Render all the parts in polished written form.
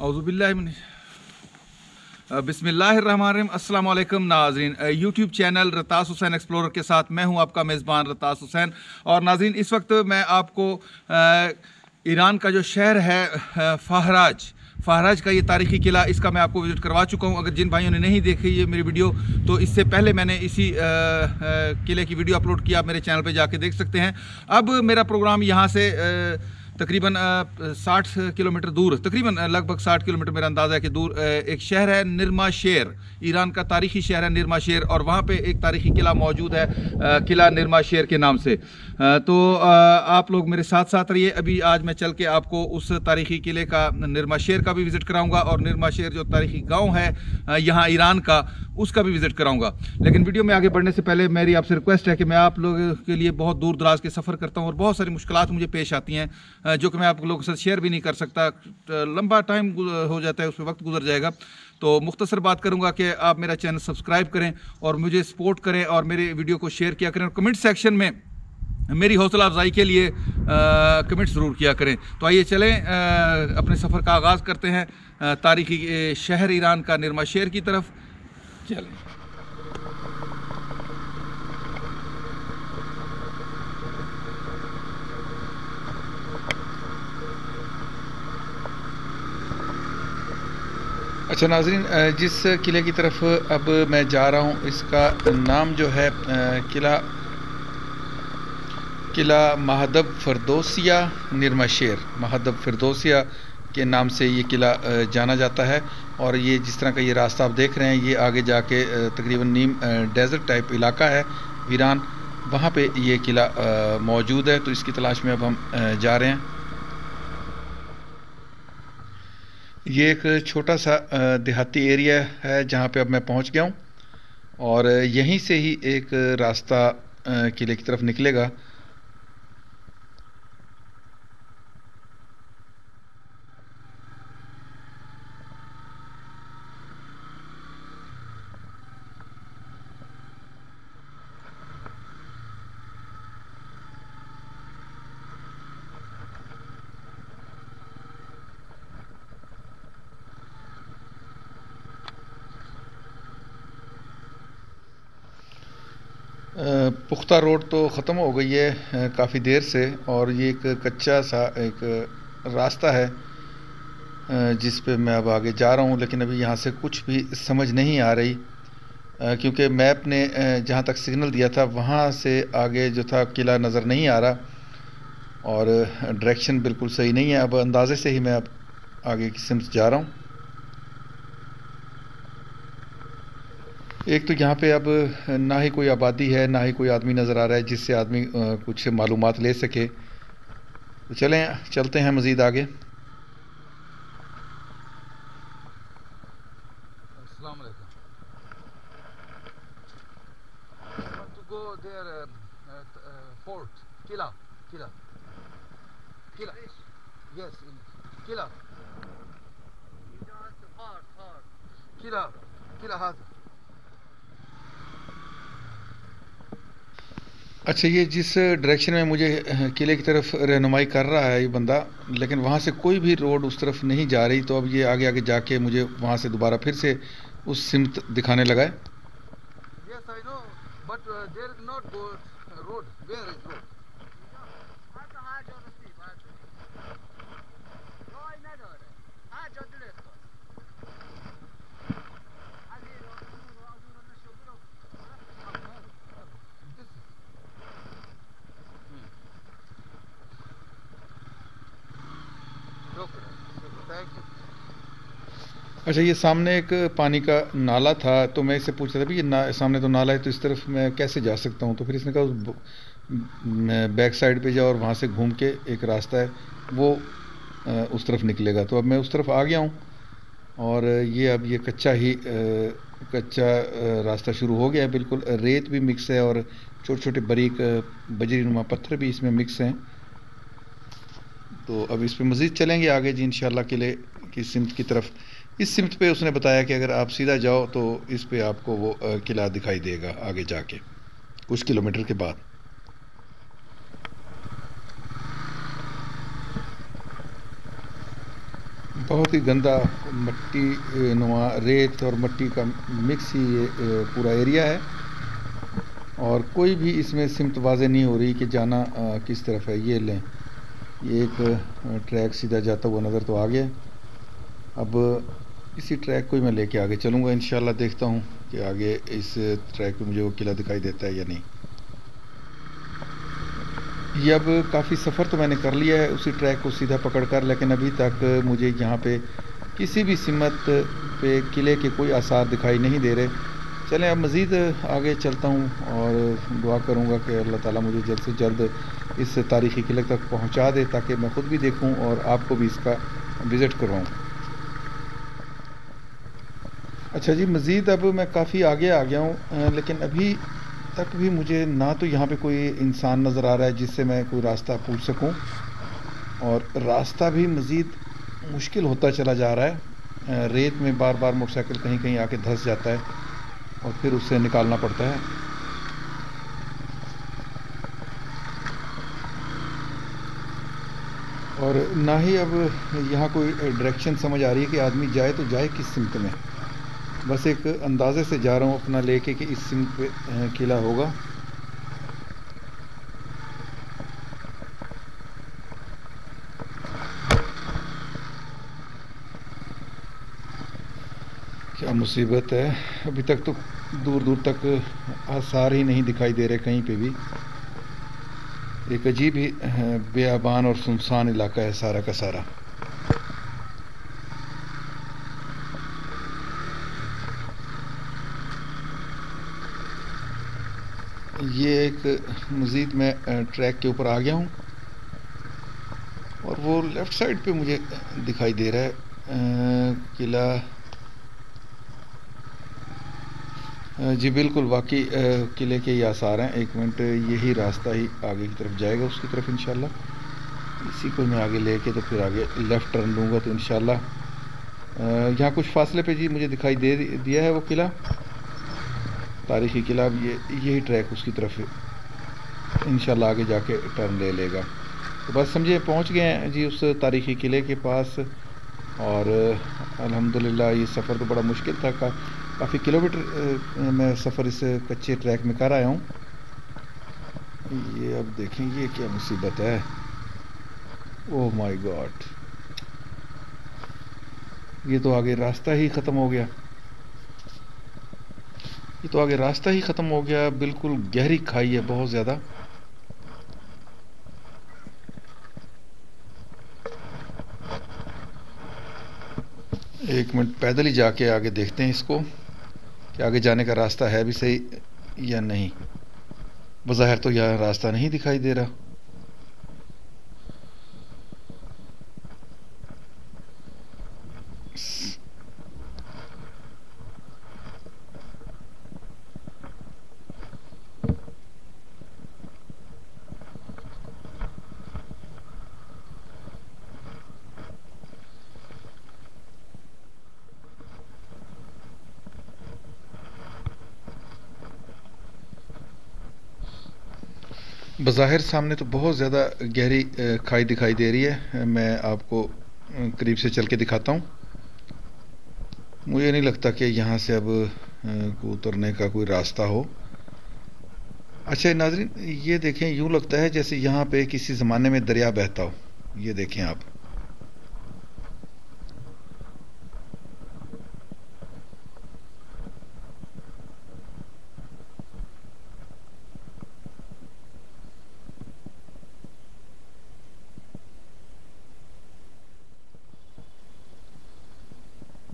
बिस्मिल्लाहिर्रहमानिर्रहीम। अस्सलाम वालेकुम नाज़रीन, यूट्यूब चैनल रतास हुसैन एक्सप्लोरर के साथ मैं हूं आपका मेज़बान रतास हुसैन। और नाज़रीन, इस वक्त मैं आपको ईरान का जो शहर है फ़हराज का ये तारीख़ी किला, इसका मैं आपको विज़िट करवा चुका हूँ। अगर जिन भाइयों ने नहीं देखी ये मेरी वीडियो, तो इससे पहले मैंने इसी किले की वीडियो अपलोड किया, आप मेरे चैनल पे जाके देख सकते हैं। अब मेरा प्रोग्राम यहाँ से तकरीबन 60 किलोमीटर दूर, तकरीबन लगभग 60 किलोमीटर मेरा अंदाज़ा है कि दूर एक शहर है निर्माशेर। ईरान का तारीख़ी शहर है निर्माशेर, और वहाँ पे एक तारीख़ी किला मौजूद है, किला निर्माशेर के नाम से। तो आप लोग मेरे साथ साथ रहिए। अभी आज मैं चल के आपको उस तारीख़ी किले का, निर्माशेर का भी विज़िट कराऊंगा, और निर्माशेर जो तारीख़ी गाँव है यहाँ ईरान का, उसका भी विज़िट कराऊंगा। लेकिन वीडियो में आगे बढ़ने से पहले मेरी आपसे रिक्वेस्ट है कि मैं आप लोगों के लिए बहुत दूर दराज के सफ़र करता हूँ और बहुत सारी मुश्किलात मुझे पेश आती हैं, जो कि मैं आप लोगों के साथ शेयर भी नहीं कर सकता। लंबा टाइम हो जाता है, उसमें वक्त गुजर जाएगा। तो मुख्तसर बात करूंगा कि आप मेरा चैनल सब्सक्राइब करें और मुझे सपोर्ट करें, और मेरे वीडियो को शेयर किया करें, और कमेंट सेक्शन में मेरी हौसला अफजाई के लिए कमेंट ज़रूर किया करें। तो आइए चलें, अपने सफ़र का आगाज़ करते हैं तारीख़ी शहर ईरान का निर्माशेर की तरफ। चलें। अच्छा नाज़रीन, जिस किले की तरफ अब मैं जा रहा हूँ, इसका नाम जो है किला महदब फ़िरदौसिया निर्माशेर, महदब फ़िरदौसिया के नाम से ये किला जाना जाता है। और ये जिस तरह का ये रास्ता आप देख रहे हैं, ये आगे जाके तकरीबन नीम डेज़र्ट टाइप इलाका है ईरान, वहाँ पे ये किला मौजूद है। तो इसकी तलाश में अब हम जा रहे हैं। ये एक छोटा सा देहाती एरिया है जहाँ पे अब मैं पहुँच गया हूँ, और यहीं से ही एक रास्ता किले की तरफ निकलेगा। पुख्ता रोड तो ख़त्म हो गई है काफ़ी देर से, और ये एक कच्चा सा एक रास्ता है जिस पे मैं अब आगे जा रहा हूँ। लेकिन अभी यहाँ से कुछ भी समझ नहीं आ रही, क्योंकि मैप ने जहाँ तक सिग्नल दिया था वहाँ से आगे जो था किला नज़र नहीं आ रहा, और डायरेक्शन बिल्कुल सही नहीं है। अब अंदाज़े से ही मैं अब आगे की सिमत जा रहा हूँ। एक तो यहाँ पे अब ना ही कोई आबादी है, ना ही कोई आदमी नज़र आ रहा है जिससे आदमी कुछ मालूमात ले सके। तो चलते हैं मज़ीद आगे। अस्सलाम वालेकुम। To go there, fort, Qila, Qila, Qila, yes, किला, किला, किला हाथ। अच्छा, ये जिस डायरेक्शन में मुझे किले की तरफ रहनुमाई कर रहा है ये बंदा, लेकिन वहाँ से कोई भी रोड उस तरफ नहीं जा रही। तो अब ये आगे आगे जाके मुझे वहाँ से दोबारा फिर से उस सिमत दिखाने लगा है। Yes, I know, but there is not road. Where is road? अच्छा, ये सामने एक पानी का नाला था, तो मैं इससे पूछ रहा था भी ये सामने तो नाला है, तो इस तरफ मैं कैसे जा सकता हूँ। तो फिर इसने कहा बैक साइड पे जाओ और वहाँ से घूम के एक रास्ता है वो उस तरफ निकलेगा। तो अब मैं उस तरफ आ गया हूँ, और ये अब ये कच्चा रास्ता शुरू हो गया है। बिल्कुल रेत भी मिक्स है, और छोटे छोटे बारीक बजरीनुमा पत्थर भी इसमें मिक्स हैं। तो अब इस पर मज़ीद चलेंगे आगे जी इंशाल्लाह किले की सिमत की तरफ। इस सिमत पे उसने बताया कि अगर आप सीधा जाओ तो इस पे आपको वो किला दिखाई देगा आगे जाके कुछ किलोमीटर के बाद। बहुत ही गंदा मट्टी नुमा रेत और मट्टी का मिक्स ही ये पूरा एरिया है, और कोई भी इसमें सिमत वाज़ेह नहीं हो रही कि जाना किस तरफ है। ये लें, ये एक ट्रैक सीधा जाता हुआ नज़र तो आ गया। अब इसी ट्रैक को ही मैं लेके आगे चलूँगा इंशाल्लाह। देखता हूँ कि आगे इस ट्रैक पे मुझे वो किला दिखाई देता है या नहीं। ये अब काफ़ी सफ़र तो मैंने कर लिया है उसी ट्रैक को सीधा पकड़ कर, लेकिन अभी तक मुझे यहाँ पे किसी भी सिमत पे किले के कोई आसार दिखाई नहीं दे रहे। चलें अब मज़ीद आगे चलता हूँ और दुआ करूँगा कि अल्लाह ताला मुझे जल्द से जल्द इस तारीख़ी किले तक पहुँचा दे, ताकि मैं ख़ुद भी देखूँ और आपको भी इसका विज़िट करवाऊँ। अच्छा जी, मज़ीद अब मैं काफ़ी आगे आ गया हूँ, लेकिन अभी तक भी मुझे ना तो यहाँ पे कोई इंसान नज़र आ रहा है जिससे मैं कोई रास्ता पूछ सकूँ, और रास्ता भी मज़ीद मुश्किल होता चला जा रहा है। रेत में बार बार मोटरसाइकिल कहीं कहीं आके धंस जाता है और फिर उससे निकालना पड़ता है। और ना ही अब यहाँ कोई डायरेक्शन समझ आ रही है कि आदमी जाए तो जाए किस सिमत में। बस एक अंदाज़े से जा रहा हूँ अपना लेके कि इस सिमत पे किला होगा। क्या मुसीबत है, अभी तक तो दूर दूर तक आसार ही नहीं दिखाई दे रहे कहीं पे भी। एक अजीब ही बेआबान और सुनसान इलाका है सारा का सारा। ये एक मज़ीद मैं ट्रैक के ऊपर आ गया हूँ, और वो लेफ़्ट साइड पे मुझे दिखाई दे रहा है किला। जी बिल्कुल, वाकई किले के ही आसार हैं। एक मिनट, यही रास्ता ही आगे की तरफ जाएगा, उसकी तरफ इंशाल्लाह। इसी को मैं आगे लेके तो फिर आगे लेफ़्ट टर्न लूँगा तो इंशाल्लाह यहाँ कुछ फासले पे जी मुझे दिखाई दे दिया है वो किला, तारीख़ी किला। अब यही ट्रैक उसकी तरफ इंशाल्लाह आगे जाके टर्न ले लेगा। तो बस समझिए पहुँच गए हैं जी उस तारीख़ी किले के पास। और अल्हम्दुलिल्लाह ये सफ़र तो बड़ा मुश्किल था, काफ़ी किलोमीटर मैं सफ़र इस कच्चे ट्रैक में कर आया हूँ। ये अब देखें ये क्या मुसीबत है, ओह माय गॉड, ये तो आगे रास्ता ही ख़त्म हो गया। ये तो आगे रास्ता ही ख़त्म हो गया, बिल्कुल गहरी खाई है बहुत ज़्यादा। एक मिनट, पैदल ही जाके आगे देखते हैं इसको कि आगे जाने का रास्ता है भी सही या नहीं। बज़ाहिर तो यहाँ रास्ता नहीं दिखाई दे रहा। बज़ाहिर सामने तो बहुत ज़्यादा गहरी खाई दिखाई दे रही है। मैं आपको करीब से चल के दिखाता हूँ। मुझे नहीं लगता कि यहाँ से अब उतरने का कोई रास्ता हो। अच्छा नाज़रीन, ये देखें, यूँ लगता है जैसे यहाँ पे किसी ज़माने में दरिया बहता हो। ये देखें आप,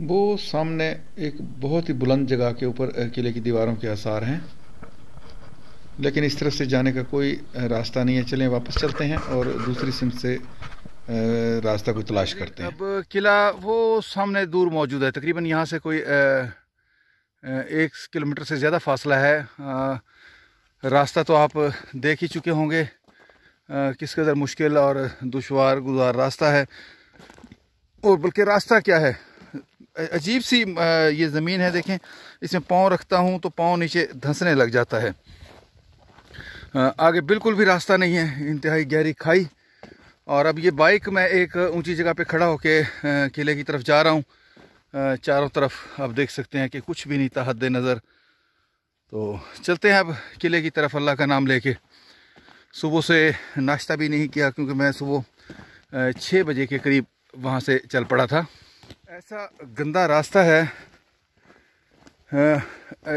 वो सामने एक बहुत ही बुलंद जगह के ऊपर किले की दीवारों के आसार हैं, लेकिन इस तरफ से जाने का कोई रास्ता नहीं है। चलें वापस चलते हैं और दूसरी सिमत से रास्ता को तलाश करते हैं। अब किला वो सामने दूर मौजूद है, तकरीबन यहाँ से कोई 1 किलोमीटर से ज़्यादा फासला है। रास्ता तो आप देख ही चुके होंगे किस कदर मुश्किल और दुश्वार गुज़ार रास्ता है। और बल्कि रास्ता क्या है, अजीब सी ये ज़मीन है। देखें, इसमें पाँव रखता हूँ तो पाँव नीचे धंसने लग जाता है। आगे बिल्कुल भी रास्ता नहीं है, इंतहाई गहरी खाई और अब ये बाइक मैं एक ऊंची जगह पे खड़ा होके किले की तरफ जा रहा हूँ। चारों तरफ आप देख सकते हैं कि कुछ भी नहीं था हद नज़र। तो चलते हैं अब किले की तरफ अल्लाह का नाम लेके। सुबह से नाश्ता भी नहीं किया क्योंकि मैं सुबह 6 बजे के करीब वहाँ से चल पड़ा था। ऐसा गंदा रास्ता है,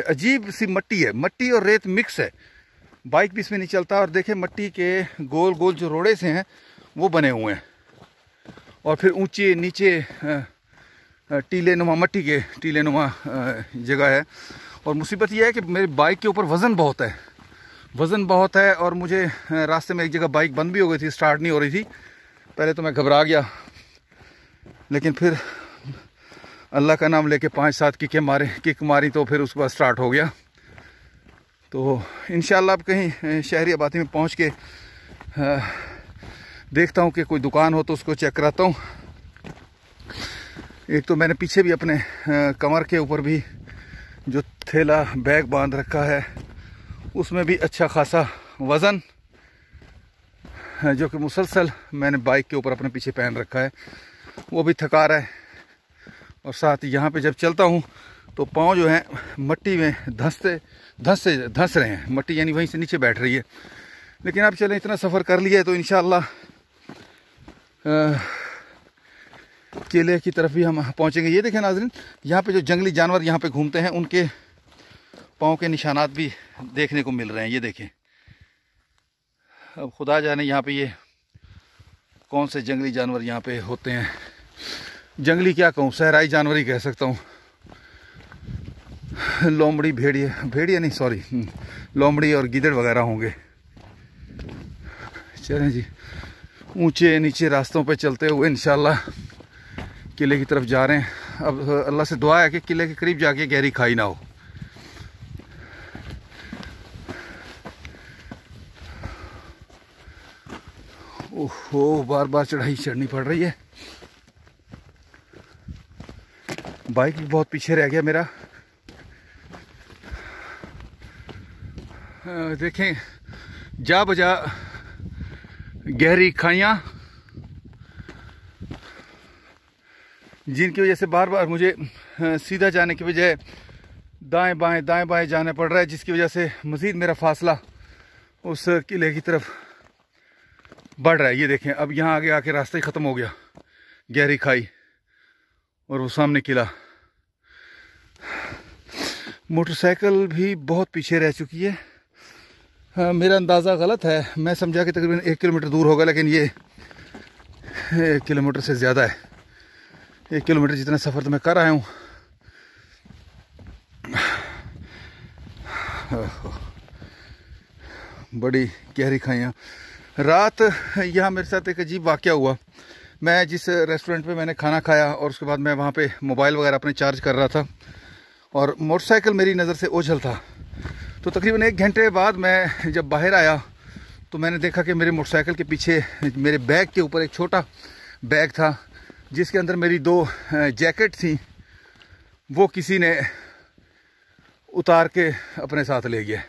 अजीब सी मट्टी है, मट्टी और रेत मिक्स है, बाइक भी इसमें नहीं चलता। और देखें मट्टी के गोल गोल जो रोड़े से हैं वो बने हुए हैं और फिर ऊंचे नीचे टीले नुमा, मट्टी के टीले नुमा जगह है। और मुसीबत यह है कि मेरी बाइक के ऊपर वज़न बहुत है और मुझे रास्ते में एक जगह बाइक बंद भी हो गई थी, स्टार्ट नहीं हो रही थी। पहले तो मैं घबरा गया, लेकिन फिर अल्लाह का नाम लेके 5-7 किक मारी तो फिर उसके बाद स्टार्ट हो गया। तो इंशाल्लाह अब कहीं शहरी आबादी में पहुंच के देखता हूं कि कोई दुकान हो तो उसको चेक कराता हूं। एक तो मैंने पीछे भी अपने कमर के ऊपर भी जो थैला बैग बांध रखा है उसमें भी अच्छा खासा वज़न जो कि मुसलसल मैंने बाइक के ऊपर अपने पीछे पहन रखा है, वो भी थका रहा है। और साथ ही यहाँ पे जब चलता हूँ तो पाँव जो हैं मट्टी में धंस रहे हैं, मट्टी यानी वहीं से नीचे बैठ रही है। लेकिन अब चलें, इतना सफ़र कर लिया है तो इंशाअल्लाह किले की तरफ भी हम पहुँचेंगे। ये देखें नाज़रीन, यहाँ पे जो जंगली जानवर यहाँ पे घूमते हैं उनके पाँव के निशानात भी देखने को मिल रहे हैं। ये देखें, अब खुदा जाने यहाँ पे ये कौन से जंगली जानवर यहाँ पे होते हैं। जंगली क्या कहूँ, सहराई जानवर ही कह सकता हूँ। लोमड़ी, भेड़िया नहीं सॉरी, लोमड़ी और गिदड़ वगैरह होंगे। चलें जी, ऊंचे नीचे रास्तों पे चलते हुए इंशाल्लाह किले की तरफ जा रहे हैं। अब अल्लाह से दुआ है कि किले के करीब जाके गहरी खाई ना हो। ओहो, बार बार चढ़ाई चढ़नी पड़ रही है। बाइक भी बहुत पीछे रह गया मेरा। देखें, जा बजा गहरी खाइयाँ जिनकी वजह से बार बार मुझे सीधा जाने की बजाय दाएं बाएं जाना पड़ रहा है, जिसकी वजह से मज़ीद मेरा फासला उस किले की तरफ बढ़ रहा है। ये देखें, अब यहाँ आगे आके रास्ता ही ख़त्म हो गया, गहरी खाई और वो सामने किला। मोटरसाइकिल भी बहुत पीछे रह चुकी है। मेरा अंदाज़ा गलत है, मैं समझा कि तकरीबन 1 किलोमीटर दूर होगा, लेकिन ये 1 किलोमीटर से ज़्यादा है। 1 किलोमीटर जितना सफ़र तो मैं कर आया हूँ। बड़ी गहरी खाइयाँ। रात यहाँ मेरे साथ एक अजीब वाक़या हुआ। मैं जिस रेस्टोरेंट पे मैंने खाना खाया और उसके बाद मैं वहाँ पे मोबाइल वगैरह अपने चार्ज कर रहा था और मोटरसाइकिल मेरी नज़र से ओझल था। तो तकरीबन 1 घंटे बाद मैं जब बाहर आया तो मैंने देखा कि मेरे मोटरसाइकिल के पीछे मेरे बैग के ऊपर एक छोटा बैग था जिसके अंदर मेरी 2 जैकेट थी, वो किसी ने उतार के अपने साथ ले गया।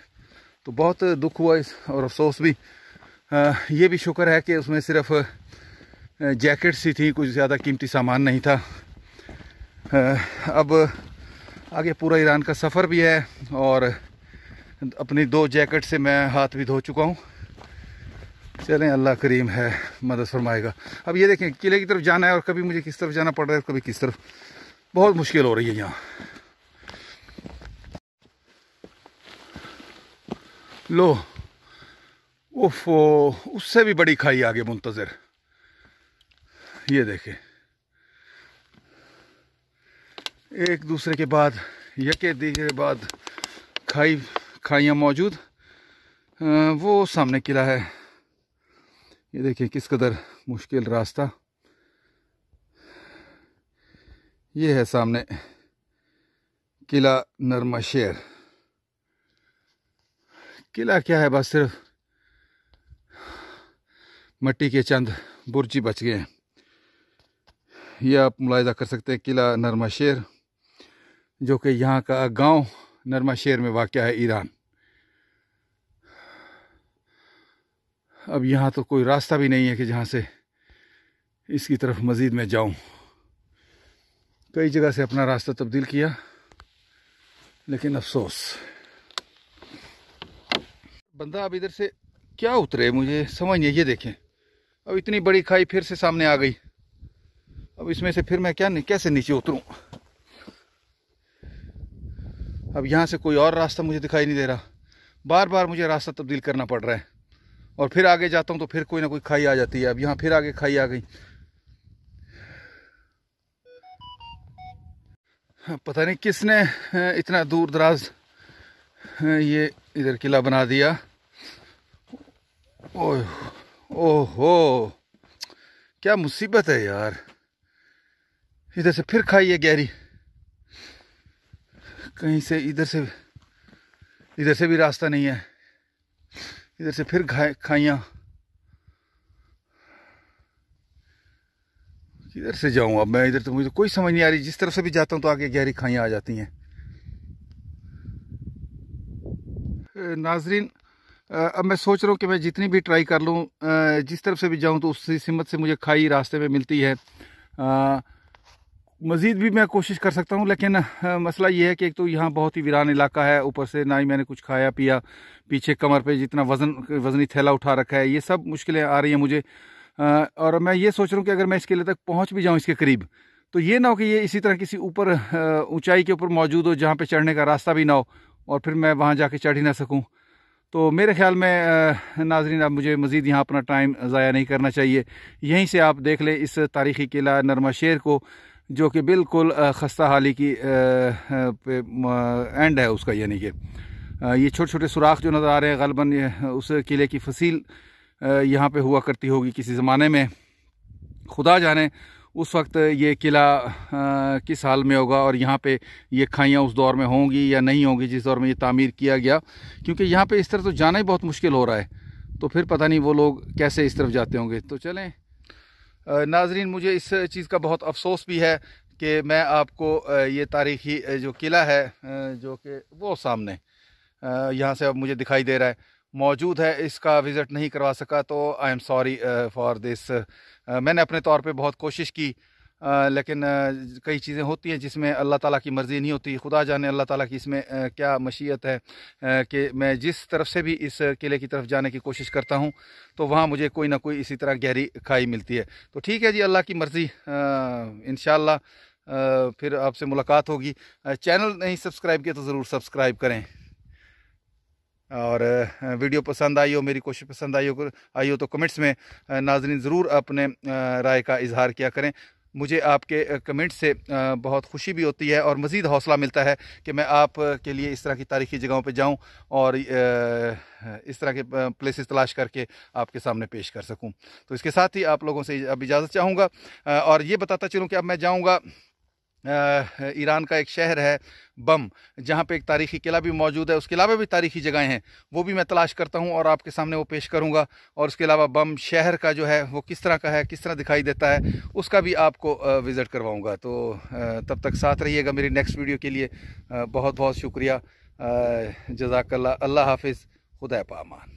तो बहुत दुख हुआ और अफसोस भी। ये भी शुक्र है कि उसमें सिर्फ जैकेट्स ही थी, कुछ ज़्यादा कीमती सामान नहीं था। अब आगे पूरा ईरान का सफ़र भी है और अपनी 2 जैकेट से मैं हाथ भी धो चुका हूँ। चलें, अल्लाह करीम है, मदद फरमाएगा। अब ये देखें, किले की तरफ जाना है और कभी मुझे किस तरफ जाना पड़ रहा है, कभी किस तरफ। बहुत मुश्किल हो रही है यहाँ। लो, ओफो, उससे भी बड़ी खाई आगे मुंतज़र। ये देखें, एक दूसरे के बाद यके दूसरे बाद खाइयाँ मौजूद। वो सामने किला है। ये देखिए किस कदर मुश्किल रास्ता। ये है सामने किला नरमशेर। किला क्या है, बस सिर्फ मिट्टी के चंद बुर्जी बच गए हैं। ये आप मुलाहिजा कर सकते हैं, किला नरमशेर जो कि यहाँ का गांव नरमशेर में वाक़या है, ईरान। अब यहाँ तो कोई रास्ता भी नहीं है कि जहाँ से इसकी तरफ मज़ीद मैं जाऊं। कई जगह से अपना रास्ता तब्दील किया, लेकिन अफसोस। बंदा अब इधर से क्या उतरे मुझे समझ नहीं। ये देखें, अब इतनी बड़ी खाई फिर से सामने आ गई। अब इसमें से फिर मैं कैसे नीचे उतरूं। अब यहाँ से कोई और रास्ता मुझे दिखाई नहीं दे रहा। बार बार मुझे रास्ता तब्दील करना पड़ रहा है, और फिर आगे जाता हूँ तो फिर कोई ना कोई खाई आ जाती है। अब यहाँ फिर आगे खाई आ गई। पता नहीं किसने इतना दूर दराज ये इधर किला बना दिया। ओहो, क्या मुसीबत है यार। इधर से फिर खाई है गहरी, कहीं से इधर से भी रास्ता नहीं है। इधर से फिर खाइयाँ। किधर से जाऊं अब मैं? इधर तो मुझे कोई समझ नहीं आ रही। जिस तरफ से भी जाता हूं तो आगे गहरी खाइयाँ आ जाती हैं। नाजरीन, अब मैं सोच रहा हूँ कि मैं जितनी भी ट्राई कर लूँ, जिस तरफ से भी जाऊँ तो उसी सिमत से मुझे खाई रास्ते में मिलती है। मज़ीद भी मैं कोशिश कर सकता हूँ, लेकिन मसला ये है कि एक तो यहाँ बहुत ही वीरान इलाका है, ऊपर से ना ही मैंने कुछ खाया पिया, पीछे कमर पे जितना वज़नी थैला उठा रखा है, ये सब मुश्किलें आ रही हैं मुझे। और मैं ये सोच रहा हूँ कि अगर मैं इसके लिए तक पहुँच भी जाऊँ इसके करीब, तो ये ना हो कि ये इसी तरह किसी ऊपर ऊंचाई के ऊपर मौजूद हो जहाँ पे चढ़ने का रास्ता भी ना हो, और फिर मैं वहाँ जाके चढ़ ही ना सकूँ। तो मेरे ख्याल में नाजरीन, अब मुझे मज़ीद यहाँ अपना टाइम ज़ाया नहीं करना चाहिए। यहीं से आप देख लें इस तारीख़ी किला नरमा शेर को, जो कि बिल्कुल खस्ता हाली की एंड है उसका। यानी कि ये छोटे छोटे सुराख जो नज़र आ रहे हैं, ग़ालिबन उस किले की फसील यहाँ पे हुआ करती होगी किसी ज़माने में। खुदा जाने उस वक्त ये किला किस हाल में होगा, और यहाँ पे ये खाइयाँ उस दौर में होंगी या नहीं होंगी जिस दौर में ये तामीर किया गया। क्योंकि यहाँ पे इस तरफ तो जाना ही बहुत मुश्किल हो रहा है, तो फिर पता नहीं वो लोग कैसे इस तरफ जाते होंगे। तो चलें नाजरीन, मुझे इस चीज़ का बहुत अफसोस भी है कि मैं आपको ये तारीख़ी जो किला है, जो कि वो सामने यहाँ से अब मुझे दिखाई दे रहा है, मौजूद है, इसका विज़िट नहीं करवा सका। तो I am sorry for this. मैंने अपने तौर पे बहुत कोशिश की, लेकिन कई चीज़ें होती हैं जिसमें अल्लाह ताला की मर्ज़ी नहीं होती। खुदा जाने अल्लाह ताला की इसमें क्या मशीयत है कि मैं जिस तरफ से भी इस किले की तरफ जाने की कोशिश करता हूं तो वहां मुझे कोई ना कोई इसी तरह गहरी खाई मिलती है। तो ठीक है जी, अल्लाह की मर्ज़ी, इंशाअल्लाह फिर आपसे मुलाकात होगी। चैनल नहीं सब्सक्राइब किया तो ज़रूर सब्सक्राइब करें, और वीडियो पसंद आई हो, मेरी कोशिश पसंद आई हो तो कमेंट्स में नाज़रीन ज़रूर अपने राय का इजहार किया करें। मुझे आपके कमेंट से बहुत खुशी भी होती है, और मज़ीद हौसला मिलता है कि मैं आप के लिए इस तरह की तारीख़ी जगहों पे जाऊं और इस तरह के प्लेसेस तलाश करके आपके सामने पेश कर सकूं। तो इसके साथ ही आप लोगों से अब इजाज़त चाहूँगा, और ये बताता चलूँ कि अब मैं जाऊँगा ईरान का एक शहर है बम, जहाँ पे एक तारीख़ी किला भी मौजूद है। उसके अलावा भी तारीख़ी जगहें हैं, वो भी मैं तलाश करता हूँ और आपके सामने वो पेश करूँगा। और उसके अलावा बम शहर का जो है वो किस तरह का है, किस तरह दिखाई देता है, उसका भी आपको विज़िट करवाऊँगा। तो तब तक साथ रहिएगा मेरी नेक्स्ट वीडियो के लिए। बहुत बहुत शुक्रिया, जज़ाकल्लाह, अल्लाह हाफिज़, खुदा पामान।